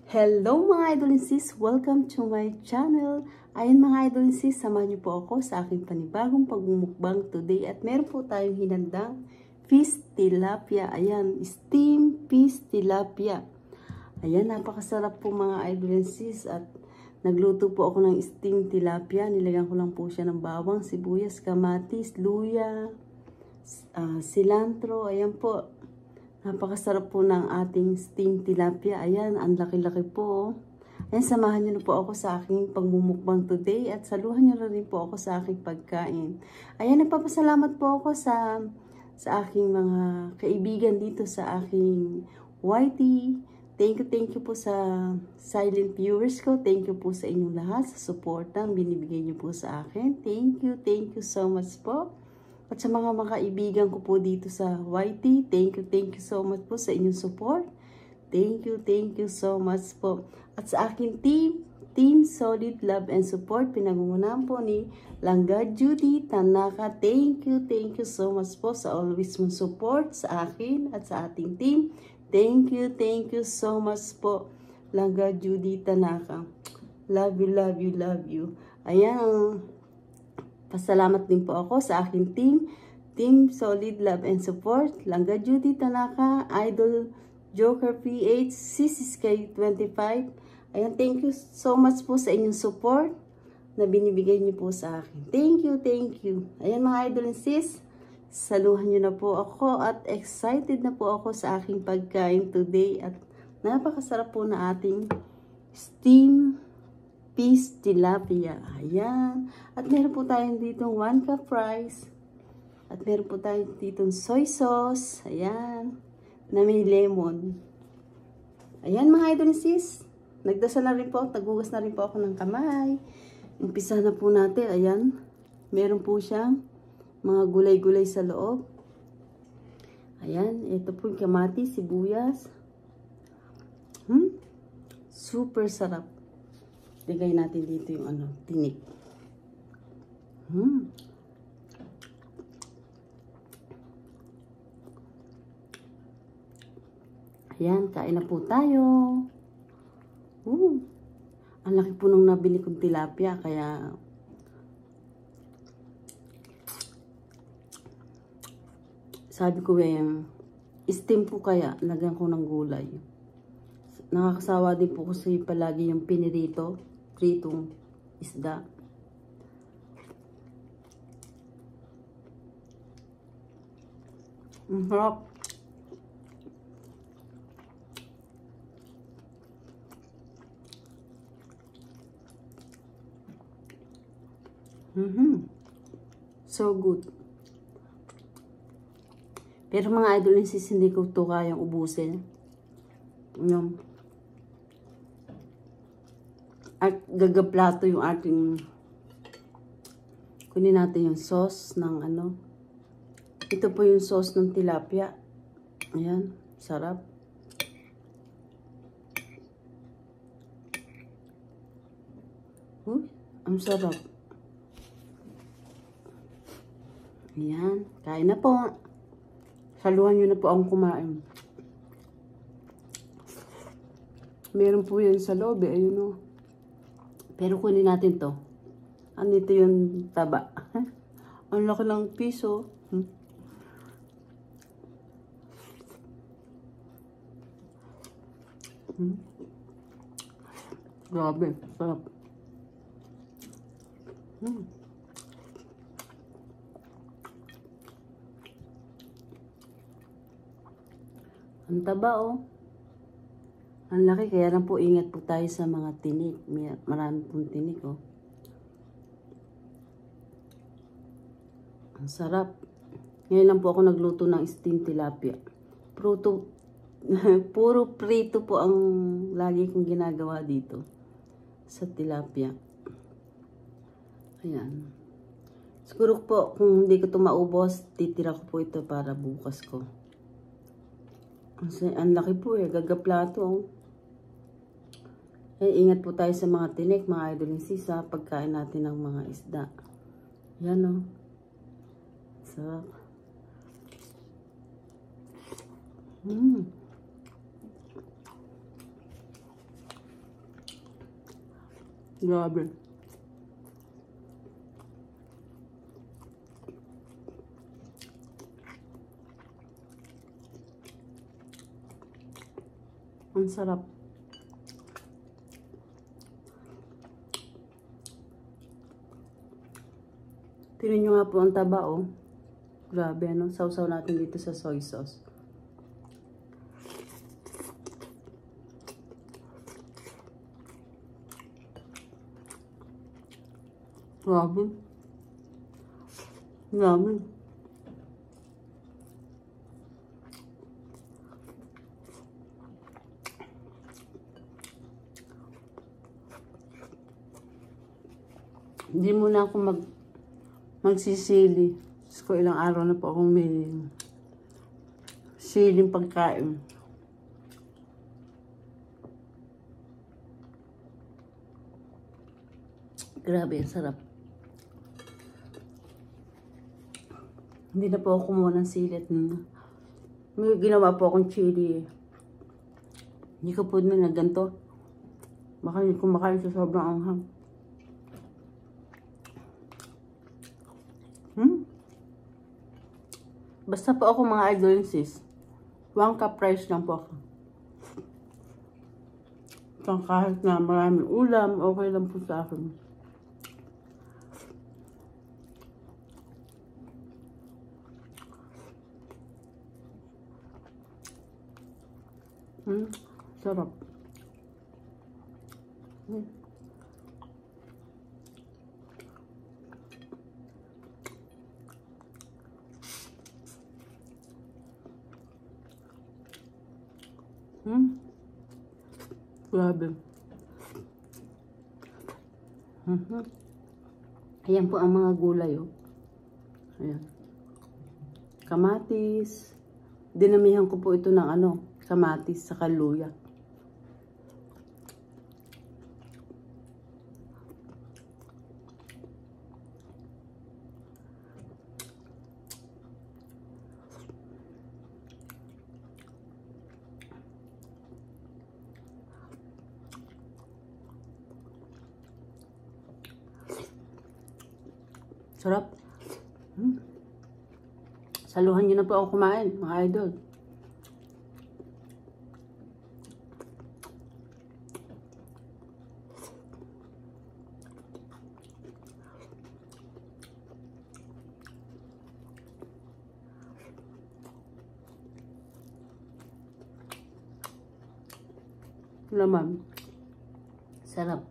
Hello mga idol and sis! Welcome to my channel. Ayun mga idol and sis, samahan niyo po ako sa aking panibagong pagmumukbang today. At meron po tayong hinandang fish tilapia. Ayan, steam fish tilapia. Ayan, napakasarap po mga idol and sis. At nagluto po ako ng steam tilapia. Nilagyan ko lang po siya ng bawang, sibuyas, kamatis, luya, cilantro. Ayan po. Napakasarap po ng ating steamed tilapia. Ayan, ang laki-laki po. Ayan, samahan niyo na po ako sa aking pagmumukbang today at saluhan niyo na rin po ako sa aking pagkain. Ayan, nagpapasalamat po ako sa aking mga kaibigan dito sa aking YT. Thank you po sa silent viewers ko. Thank you po sa inyong lahat sa suportang binibigay niyo po sa akin. Thank you so much po. At sa mga kaibigan ko po dito sa YT, thank you so much po sa inyong support. Thank you so much po. At sa aking Team Solid Love and Support, pinangungunahan po ni Langga Judy Tanaka. Thank you so much po sa always mong support sa akin at sa ating team. Thank you so much po, Langga Judy Tanaka. Love you. Ayan, pasalamat din po ako sa aking Team Solid Love and Support, Langga Judy Tanaka, Idol Joker PH, CCSK25. Ayan, thank you so much po sa inyong support na binibigay niyo po sa akin. Thank you. Ayan mga idol and sis, saluhan niyo na po ako at excited na po ako sa aking pagkain today at napakasarap po na ating steam fish tilapia. Ayan. At meron po tayong ditong 1 cup rice. At meron po tayong ditong soy sauce. Ayan. Na may lemon. Ayan mga idol and sis. Nagdasal na rin po. Naghugas na rin po ako ng kamay. Umpisa na po natin. Ayan. Meron po siyang mga gulay-gulay sa loob. Ayan. Ito po yung kamatis, sibuyas. Super sarap. Lagay natin dito yung tinik. Ayan, kain na po tayo. Ang laki po nung nabili kong tilapia, kaya sabi ko steam po kaya, lagyan ko ng gulay. Nakakasawa din po kasi palagi yung pritong isda. Ang harap. So good. Pero mga idol, hindi ko ito kayang ubusin. At gagaplato yung ating, kunin natin yung sauce ng ito po yung sauce ng tilapia. Ayan, sarap. Ang sarap. Ayan, kain na po. Saluhan nyo na po akong kumain. Meron po yan sa loob ayun Pero kunin natin to. Andito yung taba. Ang laki ng piso. Grabe, sarap. Ang taba Ang laki, kaya lang po ingat po tayo sa mga tinik. Marami pong tinik Ang sarap. Ngayon lang po ako nagluto ng steamed tilapia. Puro prito po ang lagi kong ginagawa dito sa tilapia. Ayan. Siguro po kung hindi ko ito maubos, titira ko po ito para bukas ko. Ang laki po gagaplato ingat po tayo sa mga tinik, mga idol and sis, sa pagkain natin ng mga isda. Yan sarap. Grabe. Ang sarap. Tingnan nyo nga po ang taba, oh. Grabe, ano? Sausaw natin dito sa soy sauce. Grabe. Grabe. Hindi muna ako magsisili. Diyos ko, ilang araw na po akong may siling pagkain. Grabe, ang sarap. Hindi na po ako kumuha ng silit. May ginawa po akong chili. Hindi ko po na ganito. Baka hindi kumakain sa sobrang anghang. Basta po ako mga idol sis. 1 cup rice lang po ako. Kahit na maraming ulam, okay lang po sa akin. Sarap. Grabe. Ayan po ang mga gulay, oh. Ayan. Kamatis. Dinamihan ko po ito ng kamatis sa luya. Sarap. Saluhan nyo na po ako kumain, mga idol. Laman. Sarap.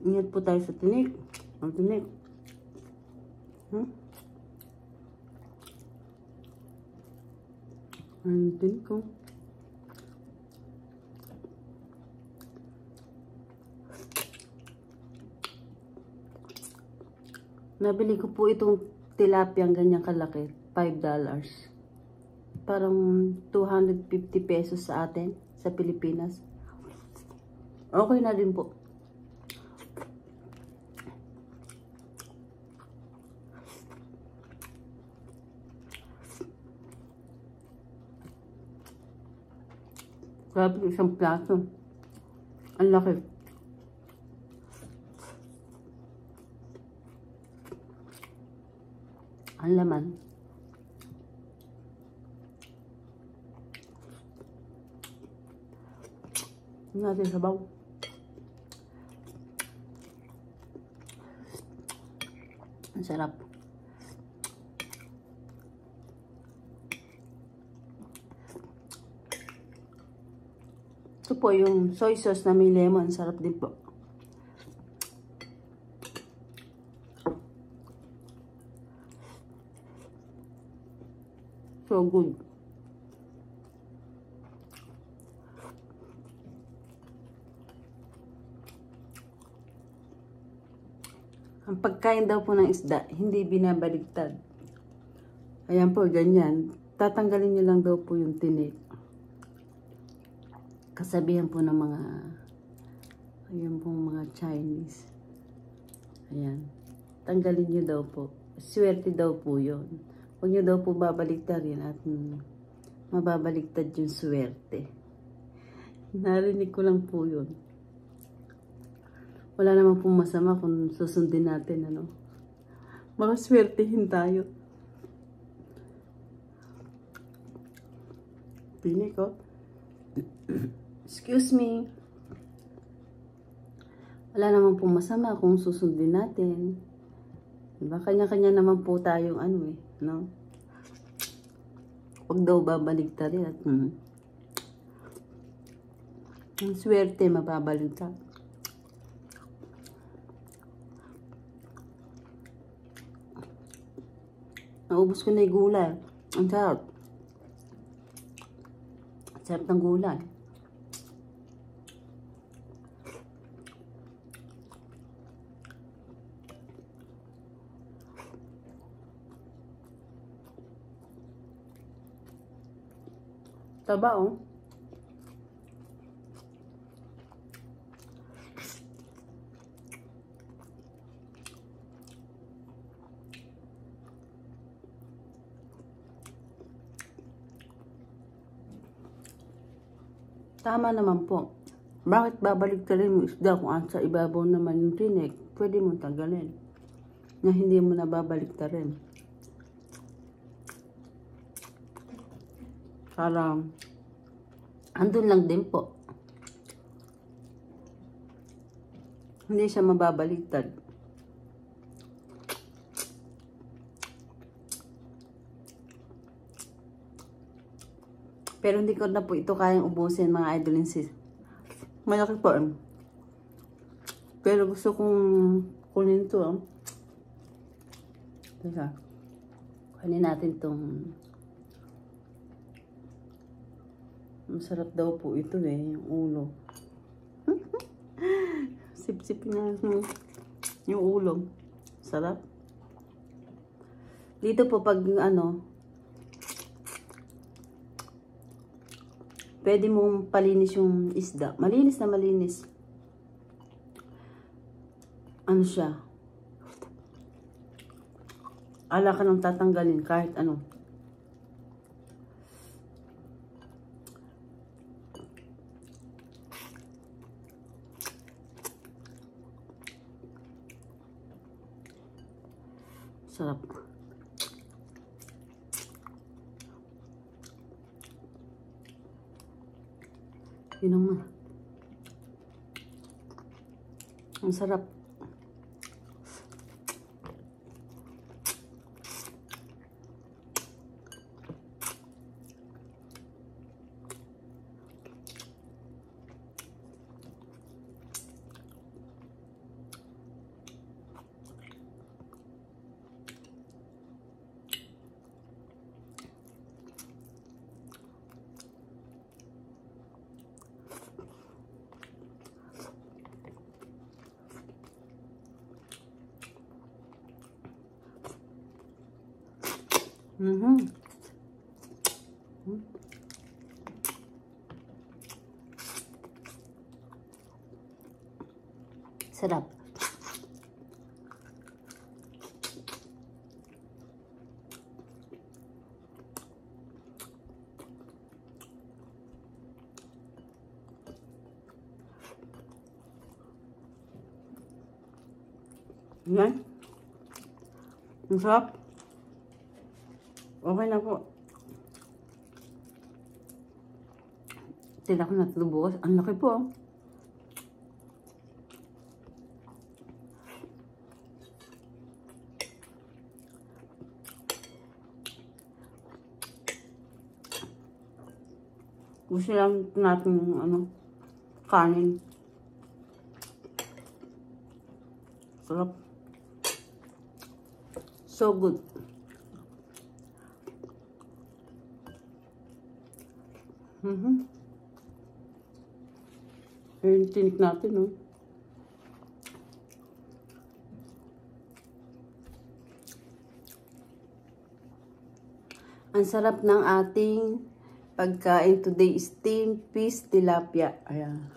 Ingat po tayo sa tinik. Ang tinik. Ang tinik ko. Nabili ko po itong tilapia ganyang kalaki. $5. Parang 250 pesos sa atin, sa Pilipinas. Okay na din po. Grabe, isang plato. Ang laki. Ang laman. Natin sabaw. Ang sarap. Ito po yung soy sauce na may lemon. Sarap din po. So good. Ang pagkain daw po ng isda, hindi binabaligtad. Ayan po, ganyan. Tatanggalin nyo lang daw po yung tinik. Kasabihan po ng mga, ayan po mga Chinese. Ayan. Tanggalin nyo daw po. Swerte daw po yun. Huwag nyo daw po babaliktarin at mababaliktad yung swerte. Narinig ko lang po yun. Wala naman pong masama kung susundin natin, ano. Makaswertehin tayo. Pini ko. Excuse me. Wala naman pong masama kung susundin natin. Diba? Kanya-kanya naman po tayong ano eh, no? Huwag daw babaligtarin at ang swerte mababaligtad. Naubos ko na yung gulay. Ang sarap. Sarap ng gulay. Taba, oh. Tama naman po. Bakit babalik ka rin mo isda kung sa ibabaw naman yung tinik? Pwede mong tanggalin. Na hindi mo na babalik ka rin. Parang andun lang din po. Hindi siya mababaliktad. Pero hindi ko na po ito kayang ubusin, mga idolensis. Malaki po. Pero gusto kong kunin ito. Teka. Kunin natin itong... Masarap daw po ito eh, yung ulo. Sip-sip na yung ulo. Sarap. Dito po pag ano, pwede mong palinis yung isda. Malinis na malinis. Ano siya? Ala ka nang tatanggalin kahit ano. Sarap. Yun naman. Ang sarap. Sarap. Yan. Ang sarap. Okay na po. Tila ko natulog. Ang laki po. Gusto lang natin ano, kanin. Sarap. So good. Yung tinik natin, no? Ang sarap ng ating pagkain today is steamed fish tilapia. Ayan.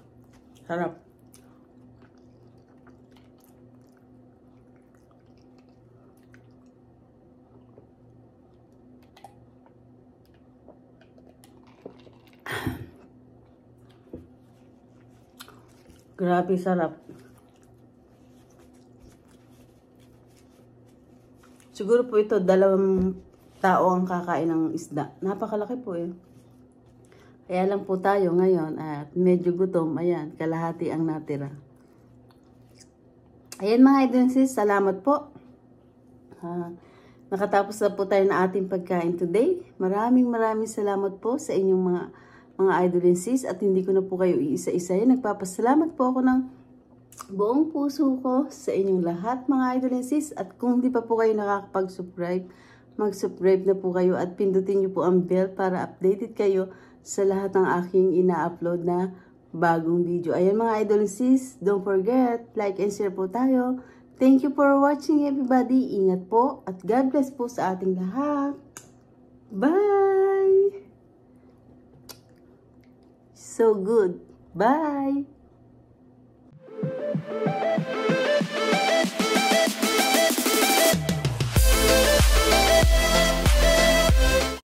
Sarap. Grabe sarap. Siguro po ito, 2 tao ang kakain ng isda. Napakalaki po eh. Kaya lang po tayo ngayon at medyo gutom. Ayan, kalahati ang natira. Ayan mga idol sis, salamat po. Nakatapos na po tayo na ating pagkain today. Maraming salamat po sa inyong mga idol sis at hindi ko na po kayo iisa-isahin. Nagpapasalamat po ako ng buong puso ko sa inyong lahat mga idol sis at kung di pa po kayo nakakapag-subscribe, mag-subscribe na po kayo at pindutin niyo po ang bell para updated kayo sa lahat ng aking ina-upload na bagong video. Ayan mga idol sis, don't forget, like and share po tayo. Thank you for watching everybody. Ingat po at God bless po sa ating lahat. Bye! So good. Bye!